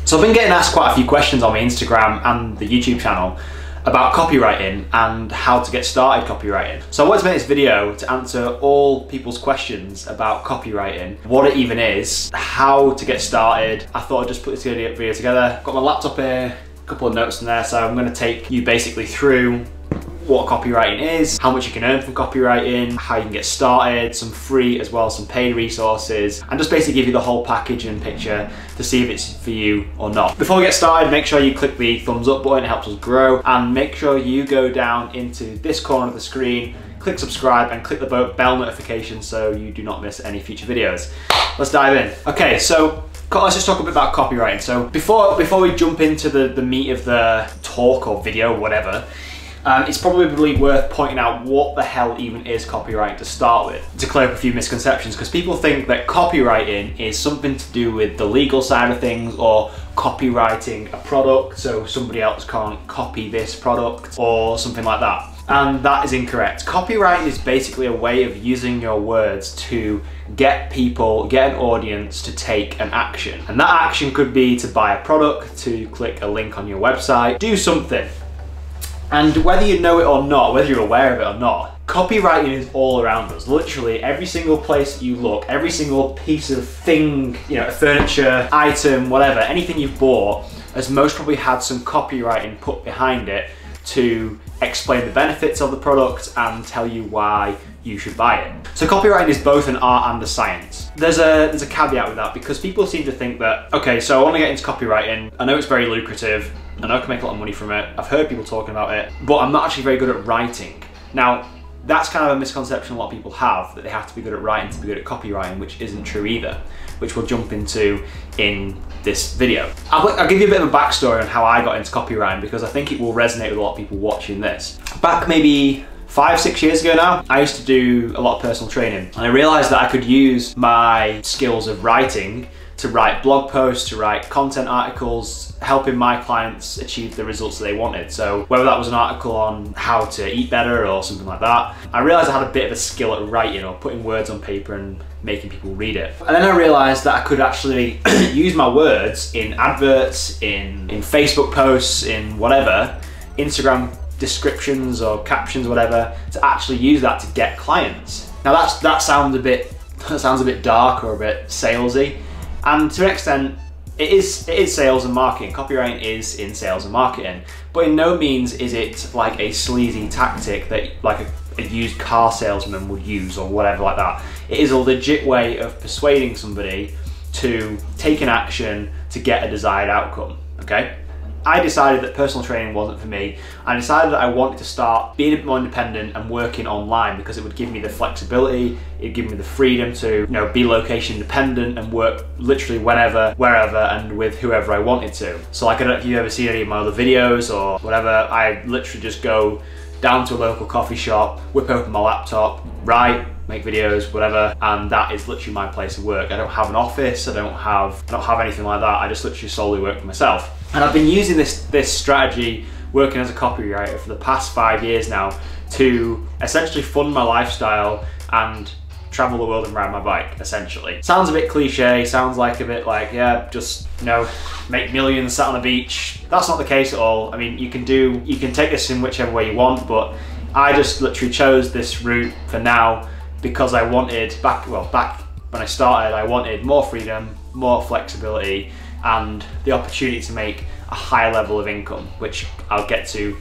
So I've been getting asked quite a few questions on my Instagram and the YouTube channel about copywriting and how to get started copywriting. So I wanted to make this video to answer all people's questions about copywriting, what it even is, how to get started. I thought I'd just put this video together. Got my laptop here, a couple of notes in there, so I'm going to take you basically through what copywriting is, how much you can earn from copywriting, how you can get started, some free as well as some paid resources, and just basically give you the whole package and picture to see if it's for you or not. Before we get started, make sure you click the thumbs up button, it helps us grow, and make sure you go down into this corner of the screen, click subscribe and click the bell notification so you do not miss any future videos. Let's dive in. Okay, so let's just talk a bit about copywriting. So before we jump into the meat of the talk or video, whatever, it's probably worth pointing out what the hell even is copywriting to start with, to clear up a few misconceptions, because people think that copywriting is something to do with the legal side of things or copywriting a product so somebody else can't copy this product or something like that. And that is incorrect. Copywriting is basically a way of using your words to get an audience to take an action. And that action could be to buy a product, to click a link on your website, do something. And whether you know it or not, whether you're aware of it or not, copywriting is all around us. Literally every single place that you look, every single piece of thing, you know, furniture, item, whatever, anything you've bought has most probably had some copywriting put behind it to explain the benefits of the product and tell you why you should buy it. So copywriting is both an art and a science. There's a caveat with that, because people seem to think that, okay, so I want to get into copywriting, I know it's very lucrative, I know I can make a lot of money from it, I've heard people talking about it, but I'm not actually very good at writing. Now, that's kind of a misconception a lot of people have, that they have to be good at writing to be good at copywriting, which isn't true either, which we'll jump into in this video. I'll give you a bit of a backstory on how I got into copywriting, because I think it will resonate with a lot of people watching this. Back maybe 5-6 years ago now, I used to do a lot of personal training, and I realized that I could use my skills of writing to write blog posts, to write content articles, helping my clients achieve the results that they wanted. So whether that was an article on how to eat better or something like that, I realized I had a bit of a skill at writing or putting words on paper and making people read it. And then I realized that I could actually use my words in adverts, in Facebook posts, in whatever, Instagram descriptions or captions, whatever, to actually use that to get clients. Now that sounds a bit dark or a bit salesy. And to an extent, it is sales and marketing. Copywriting is in sales and marketing, but in no means is it like a sleazy tactic that like a used car salesman would use or whatever like that. It is a legit way of persuading somebody to take an action to get a desired outcome, okay? I decided that personal training wasn't for me. I decided that I wanted to start being a bit more independent and working online, because it would give me the flexibility, it'd give me the freedom to, you know, be location independent and work literally whenever, wherever, and with whoever I wanted to. So like, I don't know if you've ever seen any of my other videos or whatever, I literally just go down to a local coffee shop, whip open my laptop, write, make videos, whatever, and that is literally my place of work. I don't have an office, I don't have anything like that. I just literally solely work for myself. And I've been using this strategy, working as a copywriter, for the past 5 years now, to essentially fund my lifestyle and travel the world and ride my bike, essentially. Sounds a bit cliche, sounds like a bit like, yeah, just, you know, make millions sat on a beach. That's not the case at all. I mean, you can take this in whichever way you want, but I just literally chose this route for now because I wanted, back when I started, I wanted more freedom, more flexibility, and the opportunity to make a high level of income, which I'll get to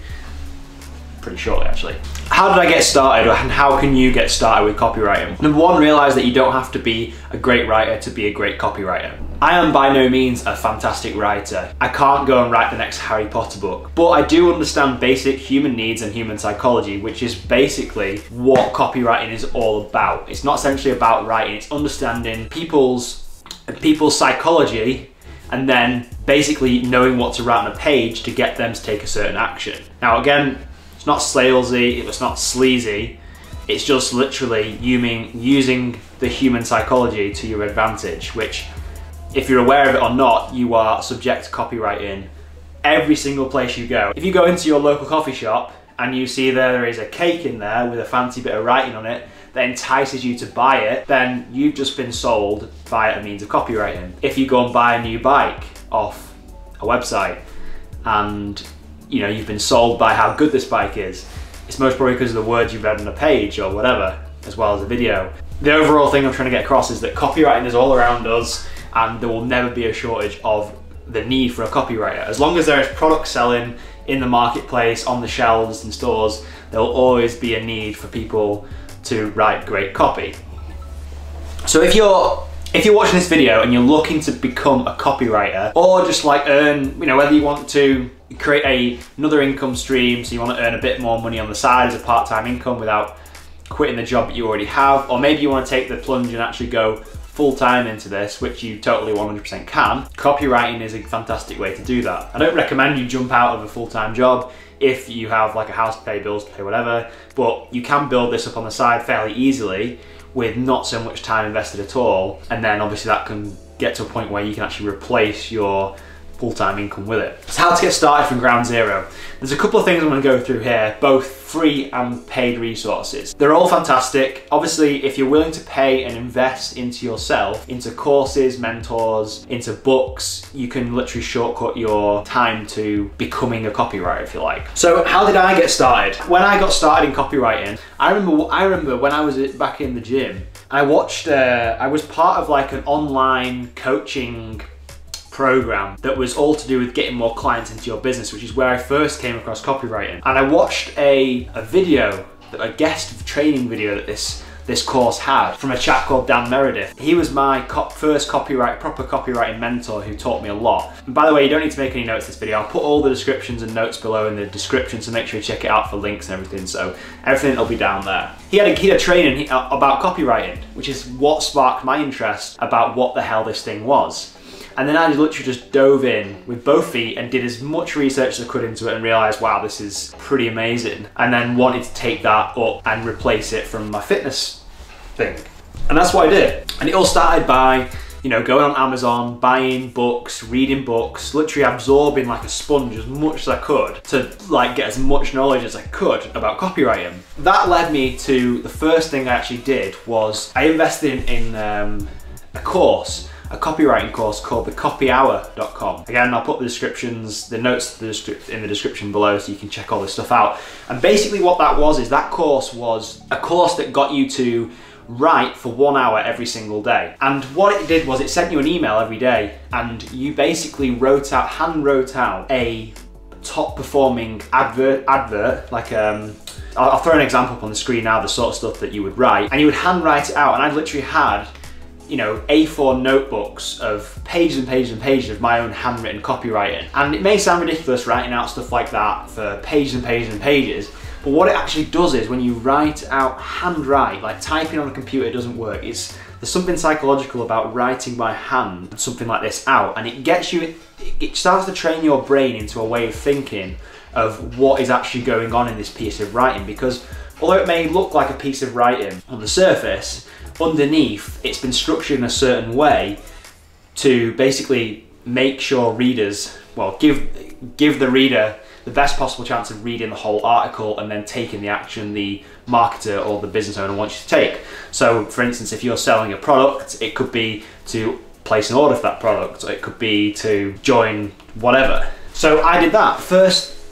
pretty shortly actually. How did I get started, and how can you get started with copywriting? Number one, realize that you don't have to be a great writer to be a great copywriter. I am by no means a fantastic writer. I can't go and write the next Harry Potter book, but I do understand basic human needs and human psychology, which is basically what copywriting is all about. It's not essentially about writing, it's understanding people's psychology and then basically knowing what to write on a page to get them to take a certain action. Now again, it's not salesy, it's not sleazy, it's just literally using the human psychology to your advantage, which, if you're aware of it or not, you are subject to copywriting every single place you go. If you go into your local coffee shop and you see there is a cake in there with a fancy bit of writing on it that entices you to buy it, then you've just been sold via a means of copywriting. If you go and buy a new bike off a website and you've been sold by how good this bike is, it's most probably because of the words you've read on a page or whatever, as well as a video. The overall thing I'm trying to get across is that copywriting is all around us, and there will never be a shortage of the need for a copywriter. As long as there is product selling in the marketplace, on the shelves in stores, there will always be a need for people to write great copy. So if you're watching this video and you're looking to become a copywriter, or just like earn, whether you want to create another income stream, so you want to earn a bit more money on the side as a part-time income without quitting the job that you already have, or maybe you want to take the plunge and actually go full-time into this, which you totally 100% can, copywriting is a fantastic way to do that. I don't recommend you jump out of a full-time job if you have like a house to pay, bills to pay, whatever, but you can build this up on the side fairly easily with not so much time invested at all, and then obviously that can get to a point where you can actually replace your full-time income with it. So how to get started from ground zero. There's a couple of things I'm going to go through here, both free and paid resources. They're all fantastic. Obviously, if you're willing to pay and invest into yourself, into courses, mentors, into books, you can literally shortcut your time to becoming a copywriter, if you like. So how did I get started? When I got started in copywriting, I remember when I was back in the gym, I watched, I was part of like an online coaching program that was all to do with getting more clients into your business, which is where I first came across copywriting. And I watched a video, a guest training video that this course had from a chap called Dan Meredith. He was my first proper copywriting mentor who taught me a lot. And by the way, you don't need to make any notes of this video. I'll put all the descriptions and notes below in the description, so make sure you check it out for links and everything. So everything will be down there. He had a training about copywriting, which is what sparked my interest about what the hell this thing was. And then I literally just dove in with both feet and did as much research as I could into it and realized, wow, this is pretty amazing. And then wanted to take that up and replace it from my fitness thing. And that's what I did. And it all started by, going on Amazon, buying books, reading books, literally absorbing like a sponge as much as I could to like get as much knowledge as I could about copywriting. That led me to the first thing I actually did was I invested in a course, a copywriting course called the copyhour.com. Again, I'll put the notes in the description below so you can check all this stuff out. And basically what that was is that course was a course that got you to write for 1 hour every single day. And what it did was it sent you an email every day and you basically hand wrote out a top performing advert, like I'll throw an example up on the screen now, the sort of stuff that you would write, and you would hand write it out. And I literally had A4 notebooks of pages and pages and pages of my own handwritten copywriting. And it may sound ridiculous writing out stuff like that for pages and pages and pages, but what it actually does is when you write out, handwrite, like typing on a computer doesn't work. There's something psychological about writing by hand, something like this out, and it starts to train your brain into a way of thinking of what is actually going on in this piece of writing, because although it may look like a piece of writing on the surface, underneath it's been structured in a certain way to basically make sure readers, give the reader the best possible chance of reading the whole article and then taking the action the marketer or the business owner wants you to take. So for instance, if you're selling a product, it could be to place an order for that product, or it could be to join whatever. So I did that.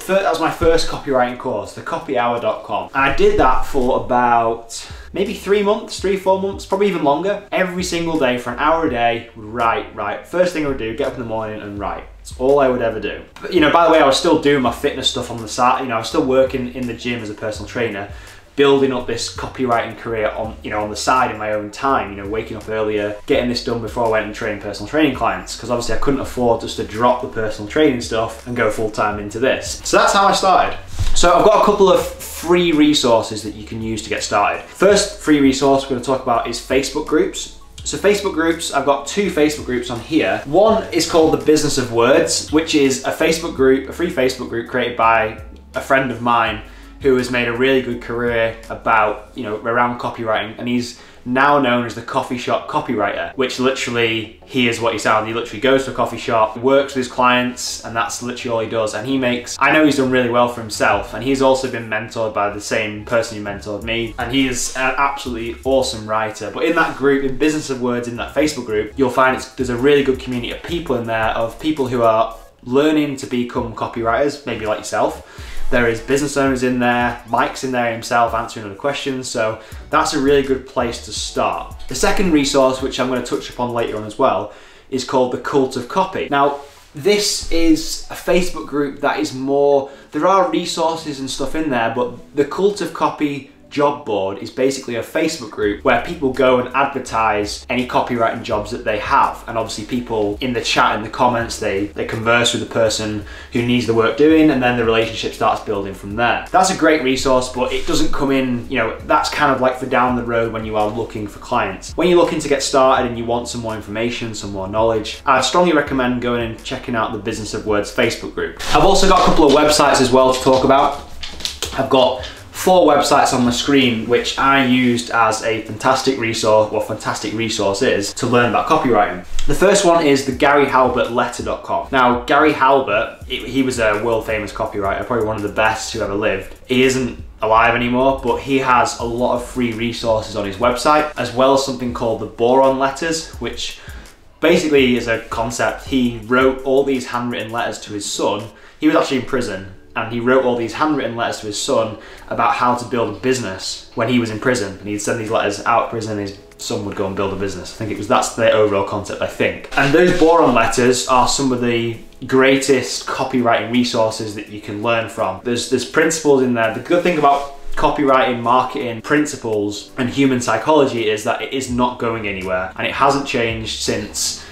That was my first copywriting course, the copyhour.com. And I did that for about maybe 3 months, 3-4 months, probably even longer. Every single day for an hour a day, write. First thing I would do, get up in the morning and write. It's all I would ever do. But, by the way, I was still doing my fitness stuff on the side. I was still working in the gym as a personal trainer, building up this copywriting career on the side in my own time, waking up earlier, getting this done before I went and trained personal training clients, because obviously I couldn't afford just to drop the personal training stuff and go full time into this. So that's how I started. So I've got a couple of free resources that you can use to get started. First free resource we're going to talk about is Facebook groups. So Facebook groups, I've got 2 Facebook groups on here. One is called the Business of Words, which is a free Facebook group created by a friend of mine who has made a really good career about, around copywriting, and he's now known as the coffee shop copywriter, which literally, he is what he sounds. He literally goes to a coffee shop, works with his clients, and that's literally all he does. And I know he's done really well for himself, and he's also been mentored by the same person who mentored me, and he is an absolutely awesome writer. But in that group, in Business of Words, in that Facebook group, you'll find there's a really good community of people in there, of people who are learning to become copywriters, maybe like yourself. There is business owners in there, Mike's in there himself answering other questions, so that's a really good place to start. The second resource, which I'm going to touch upon later on as well, is called the Cult of Copy. Now, this is a Facebook group that is more, there are resources and stuff in there, but the Cult of Copy job board is basically a Facebook group where people go and advertise any copywriting jobs that they have, and obviously people in the chat, in the comments, they converse with the person who needs the work doing, and then the relationship starts building from there. That's a great resource, but it doesn't come in, you know, that's kind of like for down the road when you are looking for clients. When you're looking to get started and you want some more information, some more knowledge, I'd strongly recommend going and checking out the Business of Words Facebook group. I've also got a couple of websites as well to talk about. I've got 4 websites on my screen which I used as a fantastic resource, well, fantastic resource is to learn about copywriting. The first one is the GaryHalbertLetter.com. Now, Gary Halbert, he was a world famous copywriter, probably one of the best who ever lived. He isn't alive anymore, but he has a lot of free resources on his website, as well as something called the Boron Letters, which basically is a concept. He wrote all these handwritten letters to his son. He was actually in prison, and he wrote all these handwritten letters to his son about how to build a business when he was in prison, and he'd send these letters out of prison and his son would go and build a business. I think that's the overall concept, I think. And those Boron letters are some of the greatest copywriting resources that you can learn from. There's principles in there. The good thing about copywriting, marketing, principles, and human psychology is that it is not going anywhere, and it hasn't changed since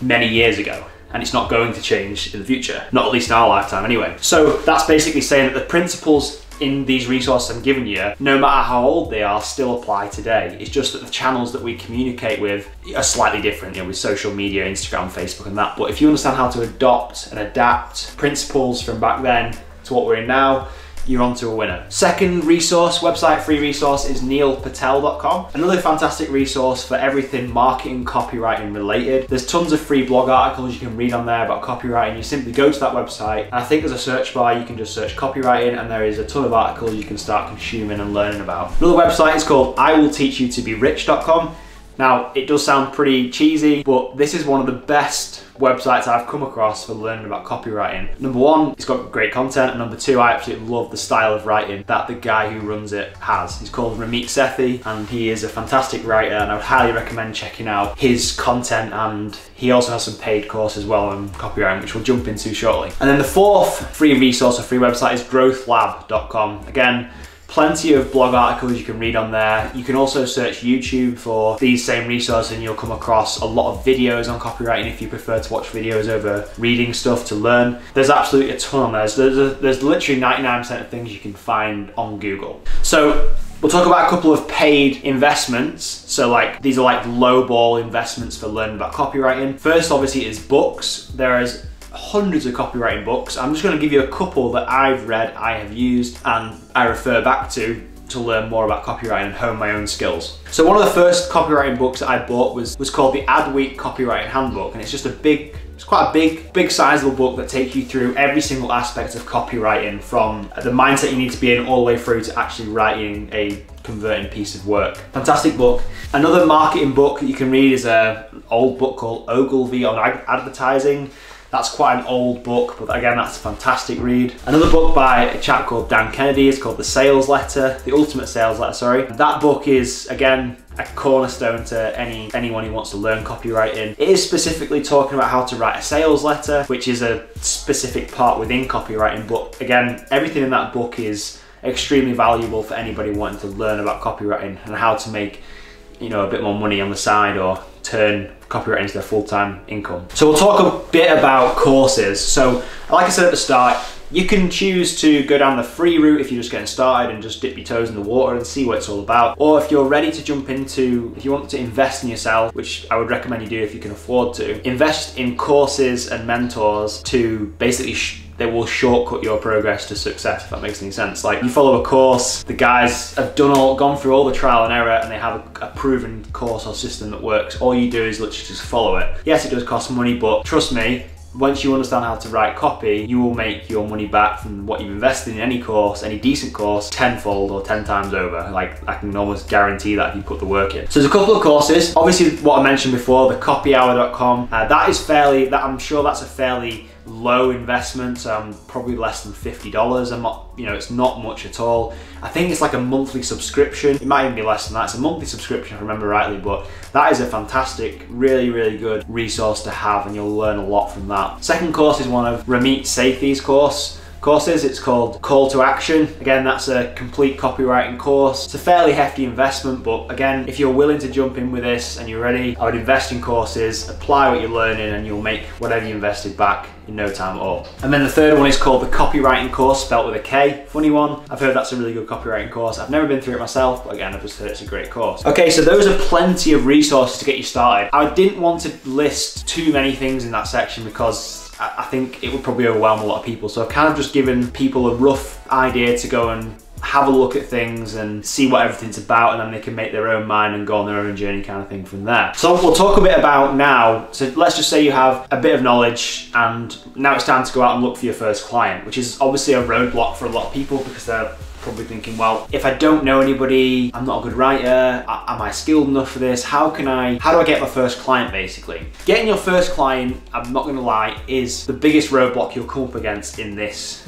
many years ago. And it's not going to change in the future, not at least in our lifetime anyway. So that's basically saying that the principles in these resources I'm giving you, no matter how old they are, still apply today. It's just that the channels that we communicate with are slightly different, you know, with social media, Instagram, Facebook and that. But if you understand how to adopt and adapt principles from back then to what we're in now, you're onto a winner. Second resource, website free resource, is neilpatel.com. Another fantastic resource for everything marketing, copywriting related. There's tons of free blog articles you can read on there about copywriting. You simply go to that website, and I think there's a search bar, you can just search copywriting, and there is a ton of articles you can start consuming and learning about. Another website is called iwillteachyoutoberich.com. Now, it does sound pretty cheesy, but this is one of the best websites I've come across for learning about copywriting. Number one, it's got great content, and number two, I absolutely love the style of writing that the guy who runs it has. He's called Ramit Sethi, and he is a fantastic writer, and I would highly recommend checking out his content, and he also has some paid course as well on copywriting, which we'll jump into shortly. And then the fourth free resource or free website is growthlab.com. Again, plenty of blog articles you can read on there. You can also search YouTube for these same resources and you'll come across a lot of videos on copywriting if you prefer to watch videos over reading stuff to learn. There's absolutely a ton on there. There's literally 99% of things you can find on Google. So we'll talk about a couple of paid investments. So like, these are like low ball investments for learning about copywriting. First, obviously, is books. There is hundreds of copywriting books. I'm just going to give you a couple that I've read, I have used, and I refer back to learn more about copywriting and hone my own skills. So one of the first copywriting books that I bought was called the Adweek Copywriting Handbook, and it's just it's quite a big sizable book that takes you through every single aspect of copywriting, from the mindset you need to be in all the way through to actually writing a converting piece of work. Fantastic book. Another marketing book that you can read is an old book called Ogilvy on Advertising. That's quite an old book, but again, that's a fantastic read. Another book by a chap called Dan Kennedy is called The Sales Letter, The Ultimate Sales Letter, sorry. That book is, again, a cornerstone to anyone who wants to learn copywriting. It is specifically talking about how to write a sales letter, which is a specific part within copywriting, but again, everything in that book is extremely valuable for anybody wanting to learn about copywriting and how to make, you know, a bit more money on the side or turn copywriting into their full-time income. So we'll talk a bit about courses. So like I said at the start, you can choose to go down the free route if you're just getting started and just dip your toes in the water and see what it's all about. Or if you're ready to jump into, if you want to invest in yourself, which I would recommend you do if you can afford to, invest in courses and mentors to basically they will shortcut your progress to success, if that makes any sense. Like, you follow a course, the guys have gone through all the trial and error, and they have a proven course or system that works. All you do is literally just follow it. Yes, it does cost money, but trust me, once you understand how to write copy, you will make your money back from what you've invested in any course, any decent course, tenfold or 10 times over. Like, I can almost guarantee that if you put the work in. So there's a couple of courses. Obviously, what I mentioned before, the copyhour.com, I'm sure that's a fairly low investment, so probably less than $50. I'm not, it's not much at all. I think it's like a monthly subscription. It might even be less than that. It's a monthly subscription if I remember rightly, but that is a fantastic, really, really good resource to have, and you'll learn a lot from that. Second course is one of Ramit Sethi's courses. It's called Call to Action. Again, that's a complete copywriting course. It's a fairly hefty investment, but again, if you're willing to jump in with this and you're ready, I would invest in courses, apply what you're learning, and you'll make whatever you invested back in no time at all. And then the third one is called the Copywriting Course, spelt with a K. Funny one. I've heard that's a really good copywriting course. I've never been through it myself, but again, I've just heard it's a great course. Okay, so those are plenty of resources to get you started. I didn't want to list too many things in that section because I think it would probably overwhelm a lot of people. So I've kind of just given people a rough idea to go and have a look at things and see what everything's about, and then they can make their own mind and go on their own journey kind of thing from there. So we'll talk a bit about now. So let's just say you have a bit of knowledge and now it's time to go out and look for your first client, which is obviously a roadblock for a lot of people because they're probably thinking, well, if I don't know anybody, I'm not a good writer, am I skilled enough for this? How do I get my first client, basically? Getting your first client, I'm not gonna lie, is the biggest roadblock you'll come up against in this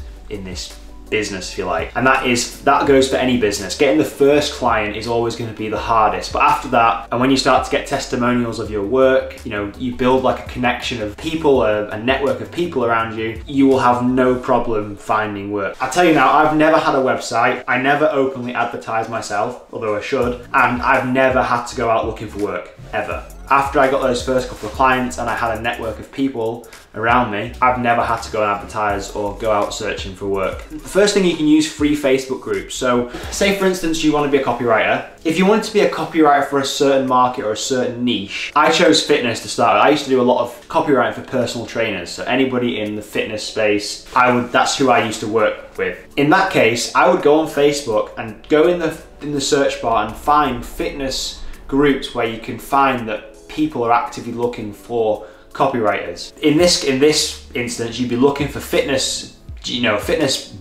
business, if you like. And that goes for any business. Getting the first client is always going to be the hardest, but after that, and when you start to get testimonials of your work, you build like a connection of people, a network of people around you, you will have no problem finding work. I tell you now, I've never had a website, I never openly advertise myself, although I should, and I've never had to go out looking for work, ever. After I got those first couple of clients and I had a network of people around me, I've never had to go and advertise or go out searching for work. The first thing, you can use free Facebook groups. So say for instance you want to be a copywriter. If you wanted to be a copywriter for a certain market or a certain niche, I chose fitness to start with. I used to do a lot of copywriting for personal trainers. So anybody in the fitness space, that's who I used to work with. In that case, I would go on Facebook and go in the search bar and find fitness groups where you can find that people are actively looking for copywriters. In this instance, you'd be looking for fitness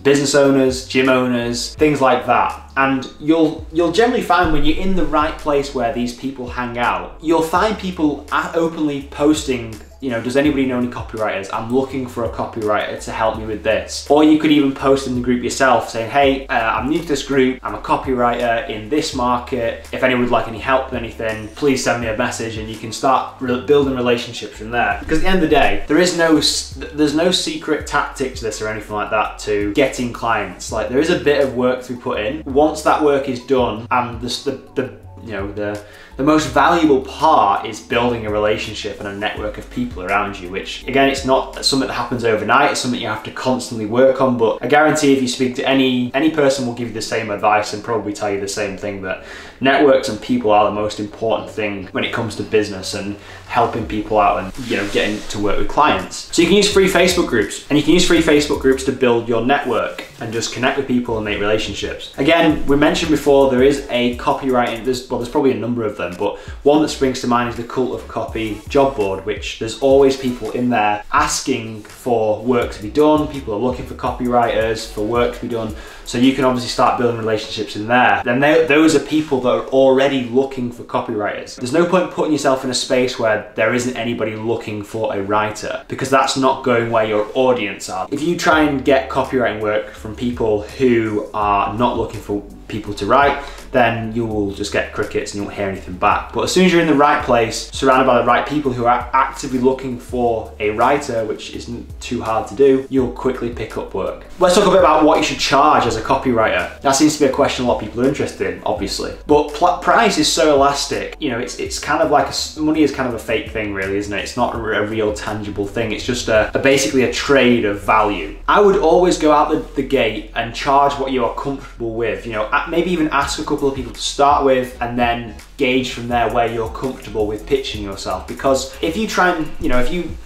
business owners, gym owners, things like that. And you'll generally find when you're in the right place where these people hang out, you'll find people openly posting, does anybody know any copywriters? I'm looking for a copywriter to help me with this. Or you could even post in the group yourself saying, hey, I'm new to this group, I'm a copywriter in this market. If anyone would like any help with anything, please send me a message, and you can start building relationships from there. Because at the end of the day, there's no secret tactic to this or anything like that to getting clients. Like, there is a bit of work to be put in. Once that work is done, and the most valuable part is building a relationship and a network of people around you, which again, it's not something that happens overnight, it's something you have to constantly work on. But I guarantee if you speak to any person will give you the same advice and probably tell you the same thing, that networks and people are the most important thing when it comes to business and helping people out and getting to work with clients. So you can use free Facebook groups, and you can use free Facebook groups to build your network and just connect with people and make relationships. Again, we mentioned before, there is a copywriting, there's probably a number of them, but one that springs to mind is the Cult of Copy job board, which there's always people in there asking for work to be done. People are looking for copywriters, for work to be done. So you can obviously start building relationships in there. Then those are people that are already looking for copywriters. There's no point putting yourself in a space where there isn't anybody looking for a writer, because that's not going where your audience are. If you try and get copywriting work from people who are not looking for people to write, then you will just get crickets and you won't hear anything back. But as soon as you're in the right place, surrounded by the right people who are actively looking for a writer, which isn't too hard to do, you'll quickly pick up work. Let's talk a bit about what you should charge as a copywriter. That seems to be a question a lot of people are interested in, obviously. But price is so elastic. It's kind of like money is kind of a fake thing, really, isn't it? It's not a real tangible thing. It's just basically a trade of value. I would always go out the gate and charge what you are comfortable with. Maybe even ask a couple of people to start with, and then gauge from there where you're comfortable with pitching yourself. Because if you try and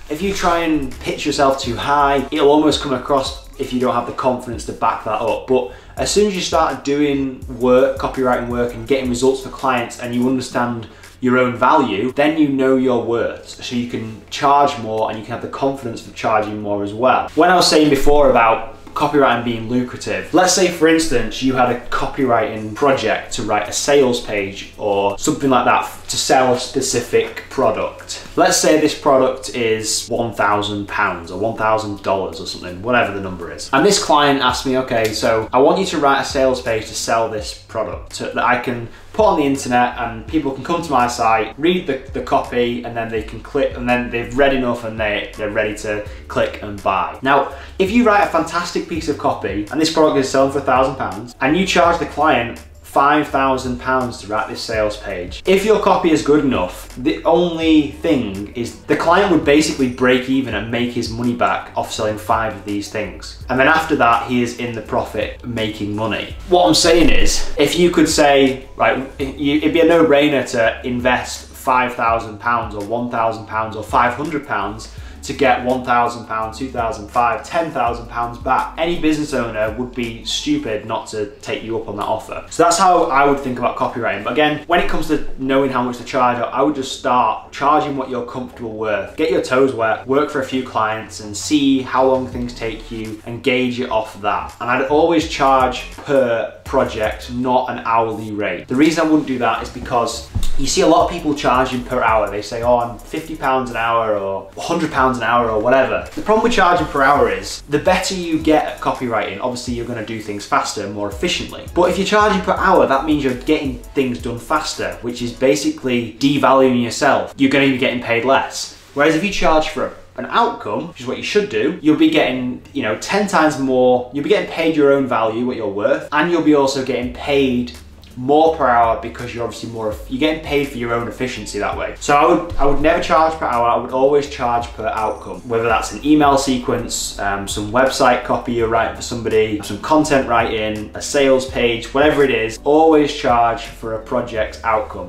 if you try and pitch yourself too high, it'll almost come across, if you don't have the confidence to back that up. But as soon as you start doing work, copywriting work, and getting results for clients, and you understand your own value, then you know your worth. So you can charge more and you can have the confidence for charging more as well. When I was saying before about copywriting being lucrative, let's say for instance you had a copywriting project to write a sales page or something like that to sell a specific product. Let's say this product is £1,000 or $1,000 or something, whatever the number is. And this client asked me, okay, so I want you to write a sales page to sell this product that I can put on the internet and people can come to my site, read the copy, and then they can click, and then they've read enough and they're ready to click and buy. Now, if you write a fantastic piece of copy and this product is selling for £1,000 and you charge the client £5,000 to write this sales page, if your copy is good enough, the only thing is the client would basically break even and make his money back off selling 5 of these things. And then after that, he is in the profit making money. What I'm saying is, if you could say, right, it'd be a no-brainer to invest £5,000 or £1,000 or £500 to get £1,000, £2,000, £10,000 back. Any business owner would be stupid not to take you up on that offer. So that's how I would think about copywriting. But again, when it comes to knowing how much to charge, I would just start charging what you're comfortable with. Get your toes wet, work for a few clients and see how long things take you and gauge it off that. And I'd always charge per project, not an hourly rate. The reason I wouldn't do that is because you see a lot of people charging per hour. They say, oh, I'm £50 an hour or £100 an hour or whatever. The problem with charging per hour is the better you get at copywriting, obviously you're going to do things faster and more efficiently. But if you're charging per hour, that means you're getting things done faster, which is basically devaluing yourself. You're going to be getting paid less. Whereas if you charge for an outcome, which is what you should do, you'll be getting, 10 times more. You'll be getting paid your own value, what you're worth, and you'll be also getting paid more per hour because you're obviously you're getting paid for your own efficiency that way. So I would never charge per hour. I would always charge per outcome, whether that's an email sequence, some website copy you're writing for somebody, some content writing, a sales page, whatever it is, always charge for a project's outcome.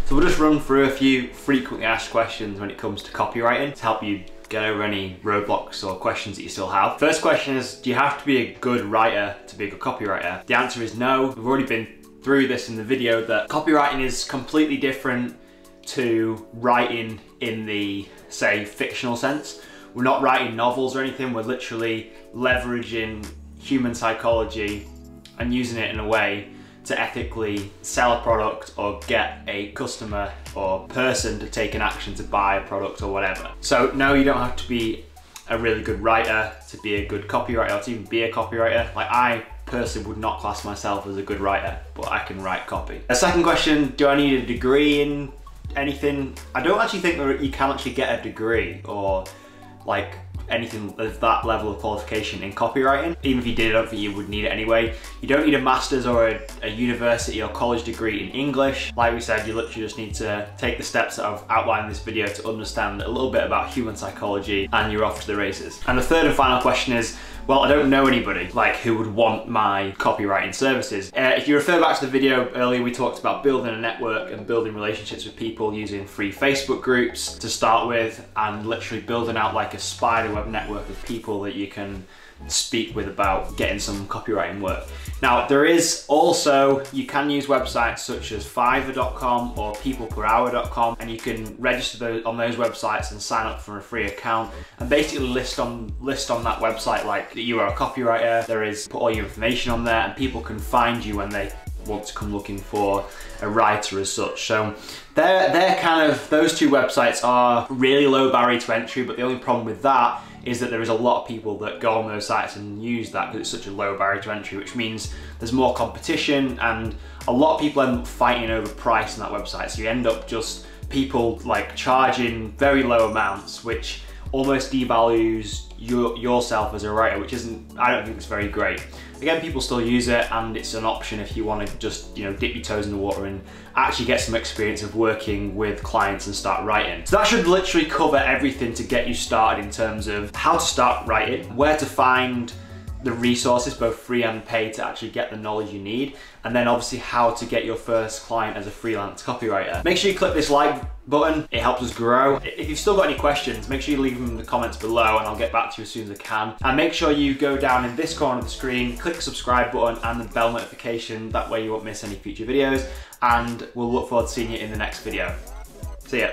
So we'll just run through a few frequently asked questions when it comes to copywriting to help you get over any roadblocks or questions that you still have. First question is, do you have to be a good writer to be a good copywriter? The answer is no. We've already been through this in the video that copywriting is completely different to writing in the, say, fictional sense. We're not writing novels or anything. We're literally leveraging human psychology and using it in a way to ethically sell a product or get a customer or person to take an action to buy a product or whatever. So no, you don't have to be a really good writer to be a good copywriter or to even be a copywriter. Like, I personally would not class myself as a good writer, but I can write copy. A second question, do I need a degree in anything? I don't actually think that you can actually get a degree or like anything of that level of qualification in copywriting. Even if you did, I don't think you would need it anyway. You don't need a master's or a university or college degree in English. Like we said, you literally just need to take the steps that I've outlined in this video to understand a little bit about human psychology and you're off to the races. And the third and final question is, well, I don't know anybody like who would want my copywriting services. If you refer back to the video earlier, we talked about building a network and building relationships with people using free Facebook groups to start with, and literally building out like a spider web network of people that you can speak with about getting some copywriting work. Now, there is also, you can use websites such as Fiverr.com or peopleperhour.com, and you can register on those websites and sign up for a free account and basically list on that website like that you are a copywriter. There is, put all your information on there and people can find you when they want to come looking for a writer as such. So they're kind of, those two websites are really low barrier to entry, but the only problem with that is that there is a lot of people that go on those sites and use that because it's such a low barrier to entry, which means there's more competition and a lot of people end up fighting over price on that website. So you end up just people like charging very low amounts, which almost devalues yourself as a writer, which isn't, I don't think it's very great. Again, people still use it and it's an option if you want to just, dip your toes in the water and actually get some experience of working with clients and start writing. So that should literally cover everything to get you started in terms of how to start writing, where to find the resources, both free and paid, to actually get the knowledge you need, and then obviously how to get your first client as a freelance copywriter. Make sure you click this like button, it helps us grow. If you've still got any questions, make sure you leave them in the comments below and I'll get back to you as soon as I can. And make sure you go down in this corner of the screen, click the subscribe button and the bell notification, that way you won't miss any future videos, and we'll look forward to seeing you in the next video. See ya.